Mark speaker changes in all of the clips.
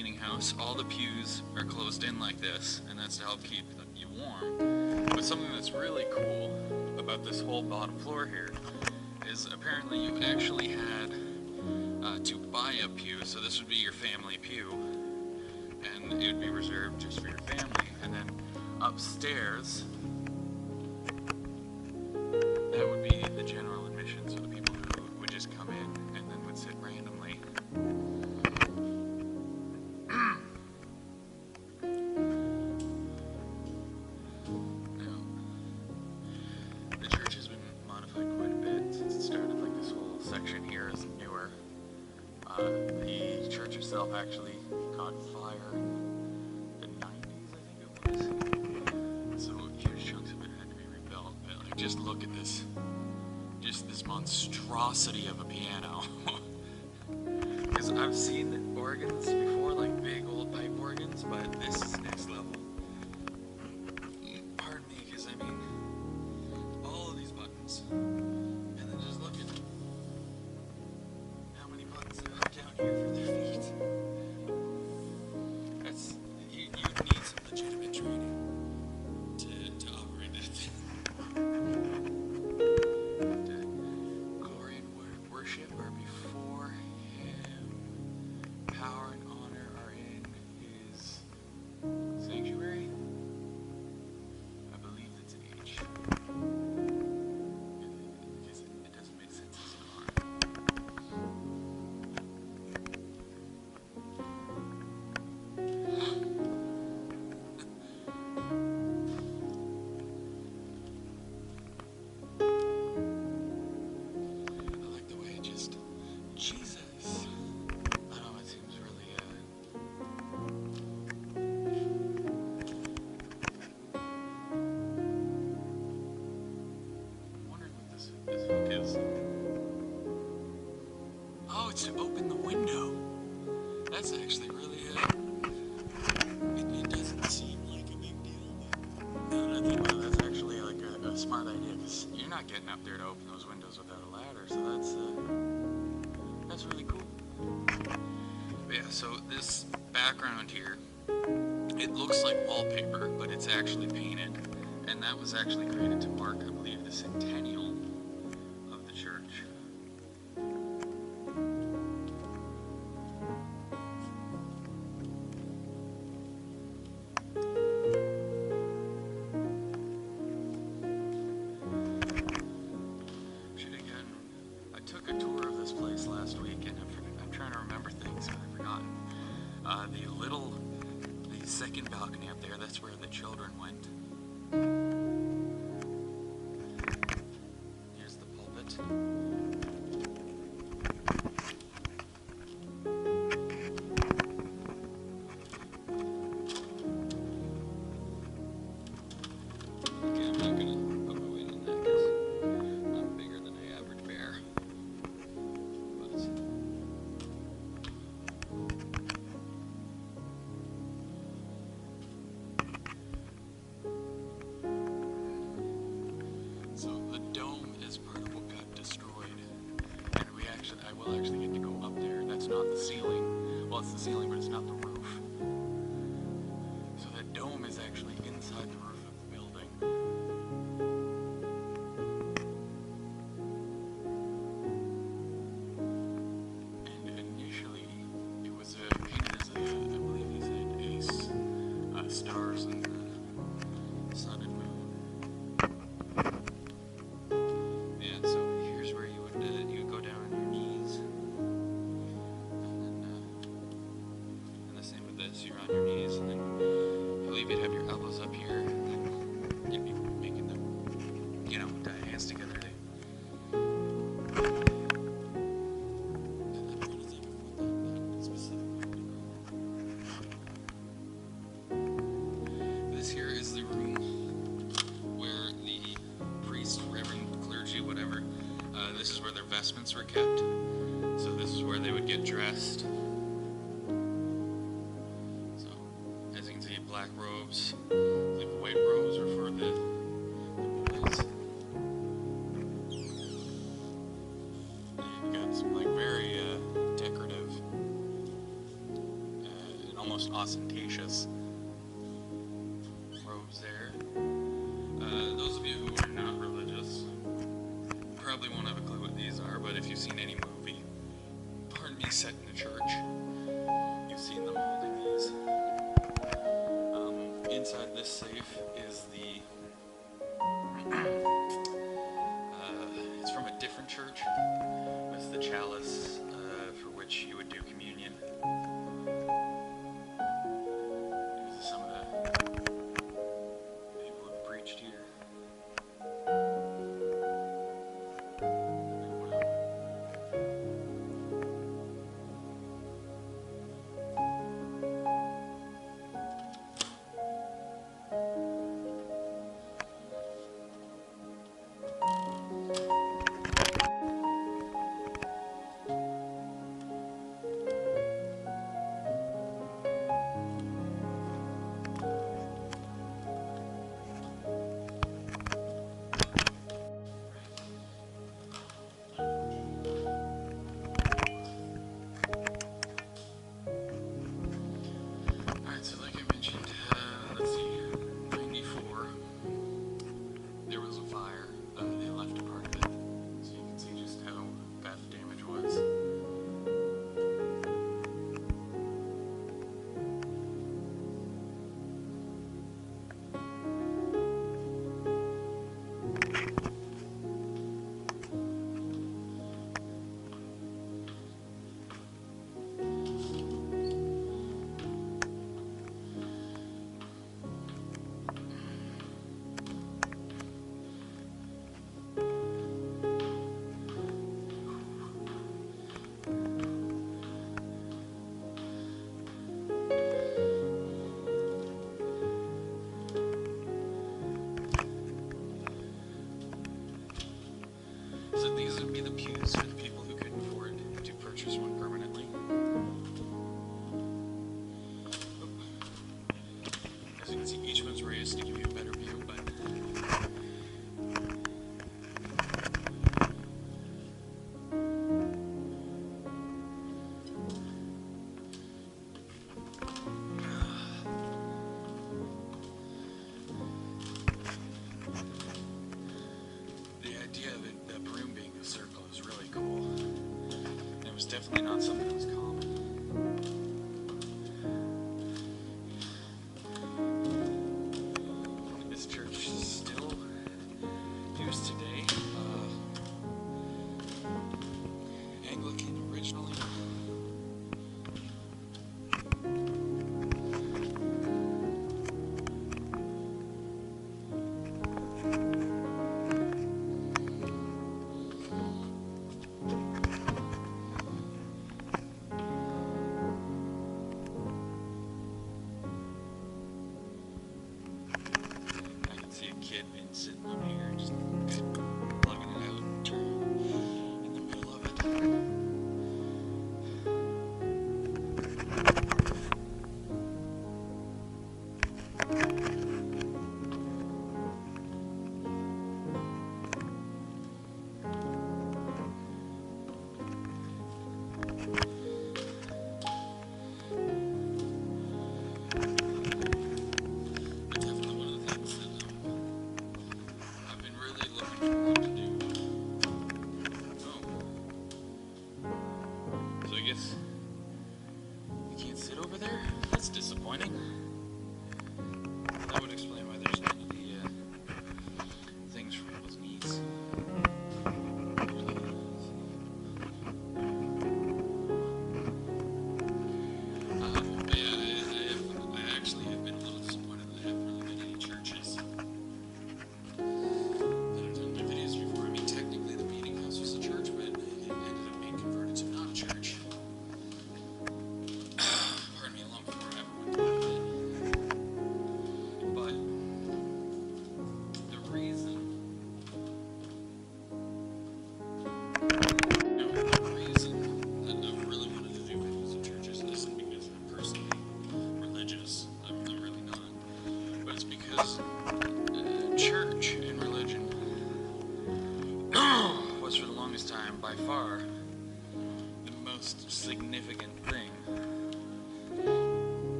Speaker 1: meeting house. All the pews are closed in like this, and that's to help keep you warm. But something that's really cool about this whole bottom floor here is apparently you actually had to buy a pew. So this would be your family pew, and it would be reserved just for your family. And then upstairs, that would be the general admission, so the people who would just come in and then would sit randomly. Now, the church has been modified quite a bit since it started. Like, this whole section here is newer. The church itself actually caught fire in the 90s, I think it was. So huge chunks of it had to be rebuilt. But like, just look at this. Just this monstrosity of a piano. Because I've seen organs before, like big old pipe organs, but this is next level. Pardon me, because I mean, all of these buttons, and then just look at how many buttons there are down here for their feet. That's, you need some legitimate training to operate that thing. Glory and worship are before Him. Power and honor are in His sanctuary. I believe that's an H. Because it doesn't make sense as an R. I like the way it just, Jesus. I don't know, it seems really, I'm wondering what this hook is. Oh, it's to open the window. That's actually really, it doesn't seem like a big deal, but now that I think about it, that's actually like a smart idea, because you're not getting up there to open those windows without a ladder, so that's really cool. But yeah, so this background here, it looks like wallpaper, but it's actually painted, and that was actually created to mark, I believe, the centennial of the church. I took a tour of this place last week, and I'm trying to remember things, but I've forgotten. The second balcony up there, that's where the children went. Here's the pulpit. Okay, I'm not gonna put my weight on that because I'm bigger than the average bear. But so the dome is part of what got destroyed, and I will actually get to go up there. That's not the ceiling. Well, it's the ceiling, but it's not the roof. So that dome is actually inside the roof of the building. And initially, it was painted as I believe he said, stars and the sun and moon. Yeah, so here's where you would go down on your knees, and then and the same with this. You're on your knees, and then I believe you'd have your elbows up here, and then you'd be making them, tie your hands together. This here is the room where the priest, reverend, clergy, whatever, this is where their vestments were kept. So this is where they would get dressed. So, as you can see, black robes. The white robes are for the boys. And you got some like very decorative and ostentatious robes there. Those of you who are not religious probably won't have a clue what these are, but if you've seen any movie, pardon me, set in a church, you've seen them holding these. Inside this safe is the it's from a different church. It's the chalice for which you would do communion. These are some of the people who have preached here. So these would be the pews for the people who couldn't afford to purchase one permanently. As you can see, each one's raised to give you a better view, but definitely not something that was common. This church still used today. Anglican originally. Kid been sitting up here just plugging it out in the middle of it. You can't sit over there? That's disappointing. That would explain why there's none of the things for people's needs. I actually have been a little disappointed that I haven't really been to any churches that have done my videos before. I mean, technically the meeting house was a church, but it ended up being converted to not a church. Pardon me, long before I ever went to it. But the reason that I really wanted to do videos of churches isn't because I'm personally religious. I'm really not. But it's because church and religion was for the longest time by far the most significant thing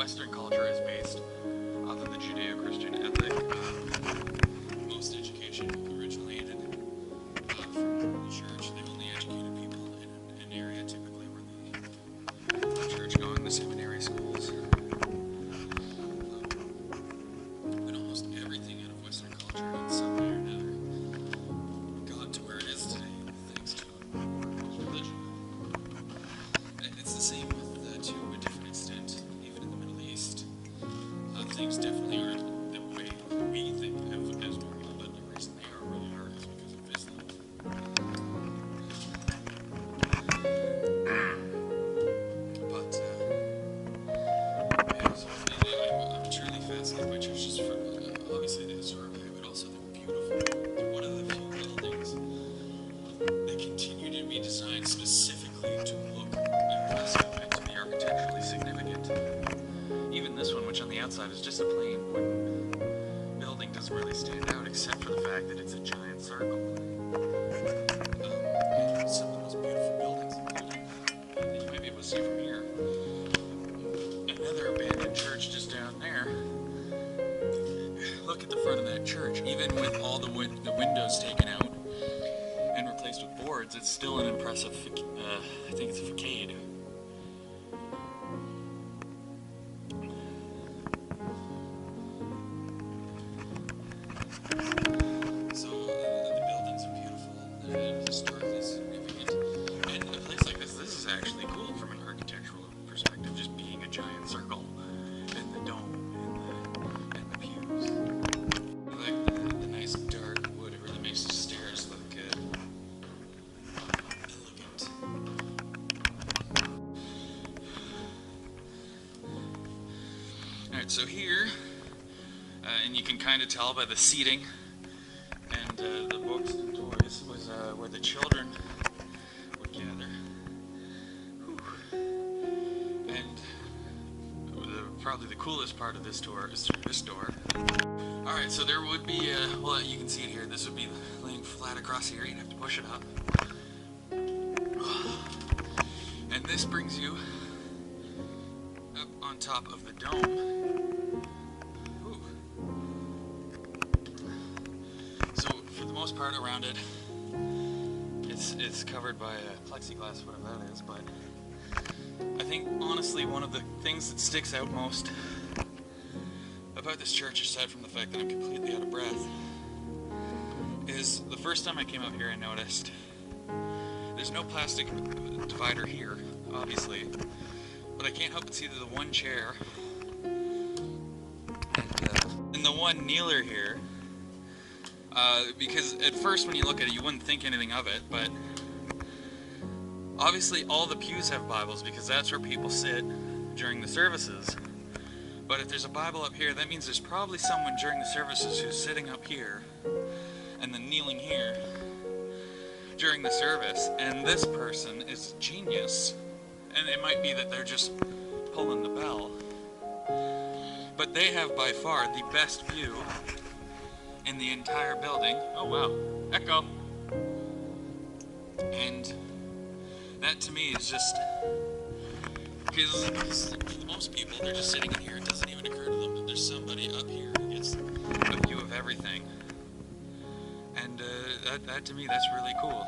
Speaker 1: Western culture is based off of the Judeo-Christian ethic. Most education originated from the church. They only educated people in an area typically where the church going, the seminary schools. But almost everything out of Western culture in some way or another got to where it is today thanks to religion. It's the same with, to a different extent, even in the Middle East. Things definitely aren't the way we think of as normal, but the reason they really are is because of Islam. But, yeah, so I'm truly fascinated by churches for, obviously, the historic value, but also the beautiful. They're one of the few buildings that continue to be designed specifically to look impressive and to be architecturally significant. Even this one, which on the outside is just a plain wooden building, doesn't really stand out except for the fact that it's a giant circle. And some of the most beautiful buildings that you might be able to see from here. Another abandoned church just down there. Look at the front of that church. Even with all the windows taken out and replaced with boards, it's still an impressive, I think it's a facade. So the buildings are beautiful, they're historically significant, and a place like this is actually cool from an architectural perspective, just being a giant circle, and the dome, and the pews. I like the nice dark wood, it really makes the stairs look elegant. Alright, so here, and you can kind of tell by the seating and the books and toys, was where the children would gather. Whew. And probably the coolest part of this tour is through this door. Alright, so there would be, well, you can see it here, this would be laying flat across here, you'd have to push it up. And this brings you up on top of the dome. Most part around it, it's covered by plexiglass, whatever that is, but I think honestly one of the things that sticks out most about this church, aside from the fact that I'm completely out of breath, is the first time I came out here I noticed there's no plastic divider here, obviously, but I can't help but see that the one chair and the one kneeler here. Because at first when you look at it you wouldn't think anything of it, but obviously all the pews have Bibles because that's where people sit during the services. But if there's a Bible up here, that means there's probably someone during the services who's sitting up here and then kneeling here during the service, and this person is a genius. And it might be that they're just pulling the bell, but they have by far the best view in the entire building. Oh wow, echo. And that to me is just, because for most people they're just sitting in here, it doesn't even occur to them that there's somebody up here who gets a view of everything. And that to me, that's really cool.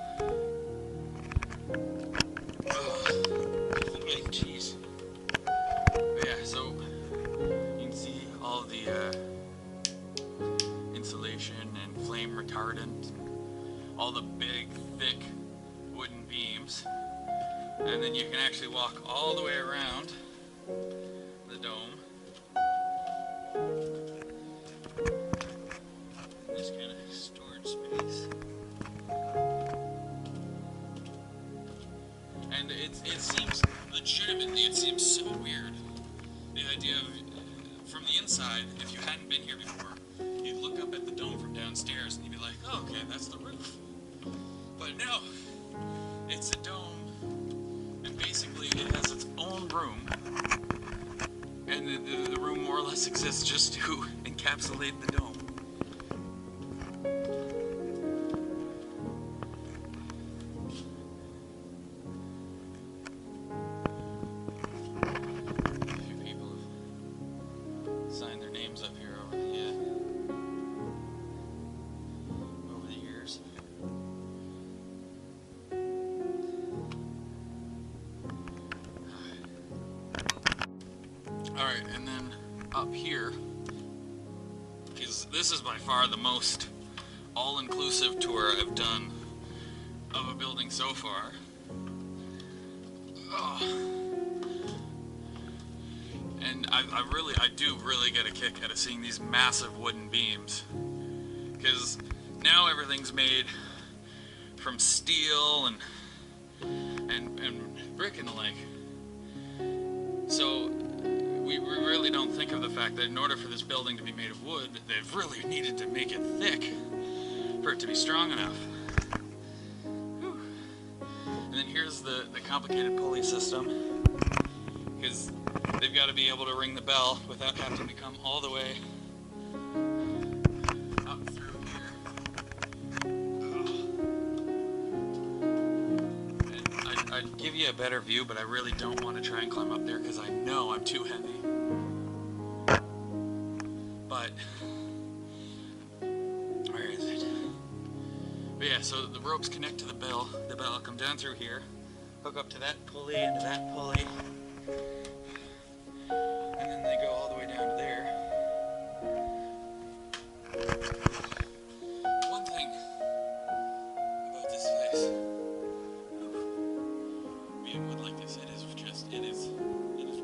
Speaker 1: Jeez. But yeah, so you can see all the insulation and flame retardant, all the big, thick wooden beams, and then you can actually walk all the way around the dome in this kind of storage space. And it seems legitimately, it seems so weird, the idea of, from the inside, if you hadn't been here before, you'd look up at the dome from downstairs and you'd be like, oh, okay, that's the roof. But no, it's a dome, and basically it has its own room, and the room more or less exists just to encapsulate the dome. A few people Alright, and then up here, because this is by far the most all-inclusive tour I've done of a building so far. Oh. And I do really get a kick out of seeing these massive wooden beams, because now everything's made from steel and brick and the like. So we really don't think of the fact that in order for this building to be made of wood, they've really needed to make it thick for it to be strong enough. Whew. And then here's the complicated pulley system, because they've got to be able to ring the bell without having to come all the way up through here. And I'd give you a better view, but I really don't want to try and climb up there because I know I'm too heavy. But where is it? But yeah, so the ropes connect to the bell. The bell will come down through here, hook up to that pulley and to that pulley. And then they go all the way down to there. One thing about this place, being wood like this, it is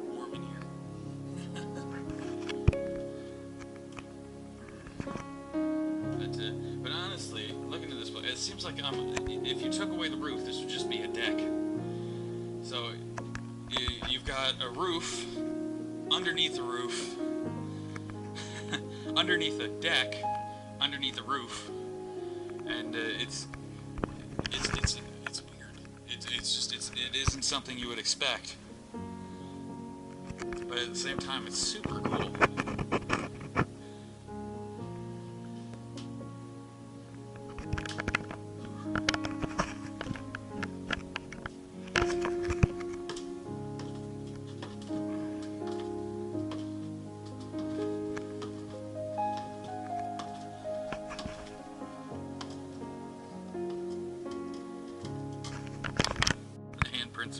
Speaker 1: warm in here. But honestly, looking at this place, it seems like if you took away the roof, this would just be a deck. So you've got a roof underneath the roof, underneath a deck, underneath the roof, and it's weird. It isn't something you would expect, but at the same time, it's super cool.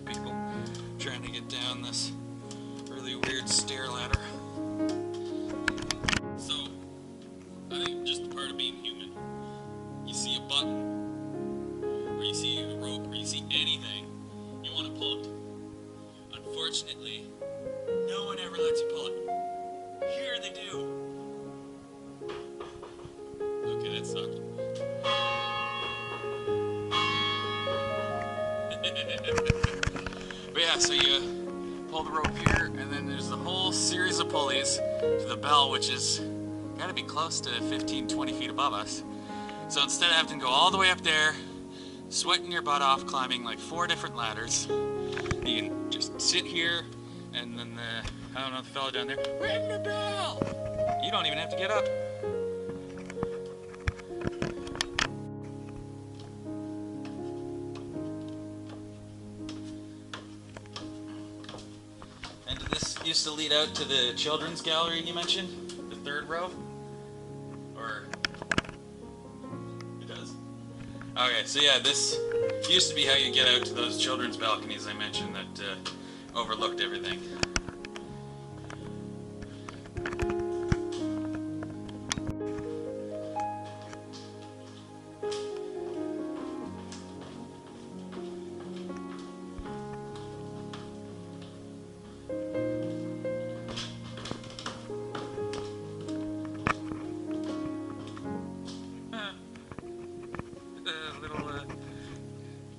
Speaker 1: People trying to get down this really weird stair ladder. So, I think just the part of being human. You see a button, or you see a rope, or you see anything, you want to pull it. Unfortunately, no one ever lets you pull it. Here they do. Okay, that sucked. But yeah, so you pull the rope here, and then there's the whole series of pulleys to the bell, which is got to be close to 15-20 feet above us. So instead of having to go all the way up there, sweating your butt off, climbing like 4 different ladders, you can just sit here, and then I don't know, the fellow down there, ring the bell! You don't even have to get up. Used to lead out to the children's gallery you mentioned, the 3rd row, or it does. Okay, so yeah, this used to be how you get out to those children's balconies I mentioned that overlooked everything.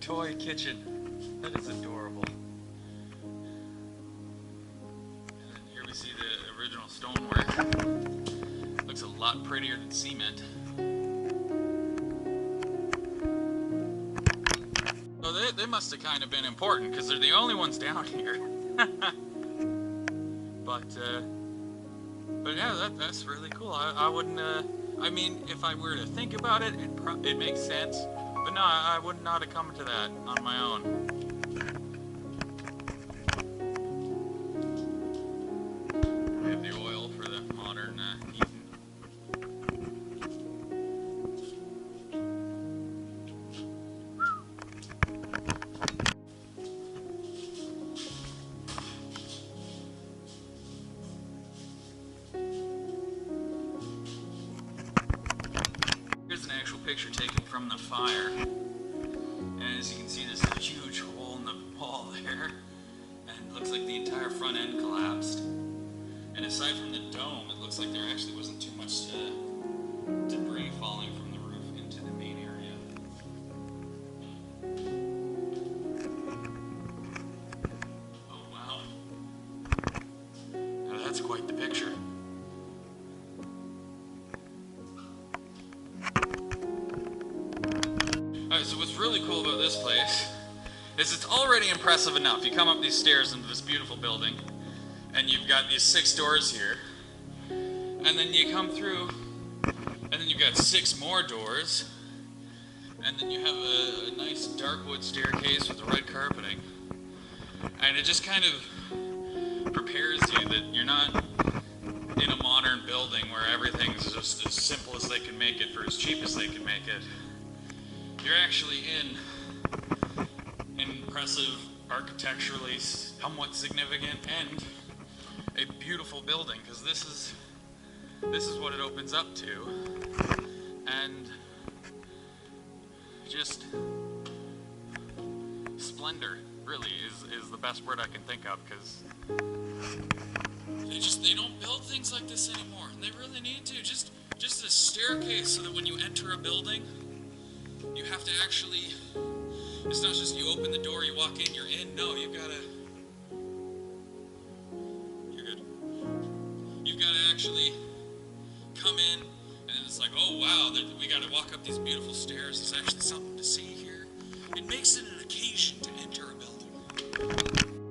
Speaker 1: Toy kitchen. That is adorable. And then here we see the original stonework. Looks a lot prettier than cement. So they must have kind of been important because they're the only ones down here. But yeah, that's really cool. I wouldn't. I mean, if I were to think about it, it makes sense. But no, I would not have come to that on my own. We have the oil for the modern heating. picture taken from the fire. And as you can see, there's a huge hole in the wall there. And it looks like the entire front end collapsed. And aside from the dome, it looks like there actually wasn't too much debris falling from the roof into the main area. Oh wow. Now that's quite the picture. Alright, so what's really cool about this place is it's already impressive enough. You come up these stairs into this beautiful building, and you've got these 6 doors here, and then you come through, and then you've got 6 more doors, and then you have a nice dark wood staircase with the red carpeting, and it just kind of prepares you that you're not in a modern building where everything's just as simple as they can make it for as cheap as they can make it. You're actually in impressive, architecturally somewhat significant, and a beautiful building, because this is what it opens up to. And just splendor really is the best word I can think of, because they don't build things like this anymore, and they really need to. Just a staircase so that when you enter a building, you have to actually, it's not just you open the door, you walk in, you're in. No, you're good. You've got to actually come in, and it's like, oh wow, we got to walk up these beautiful stairs. There's actually something to see here. It makes it an occasion to enter a building.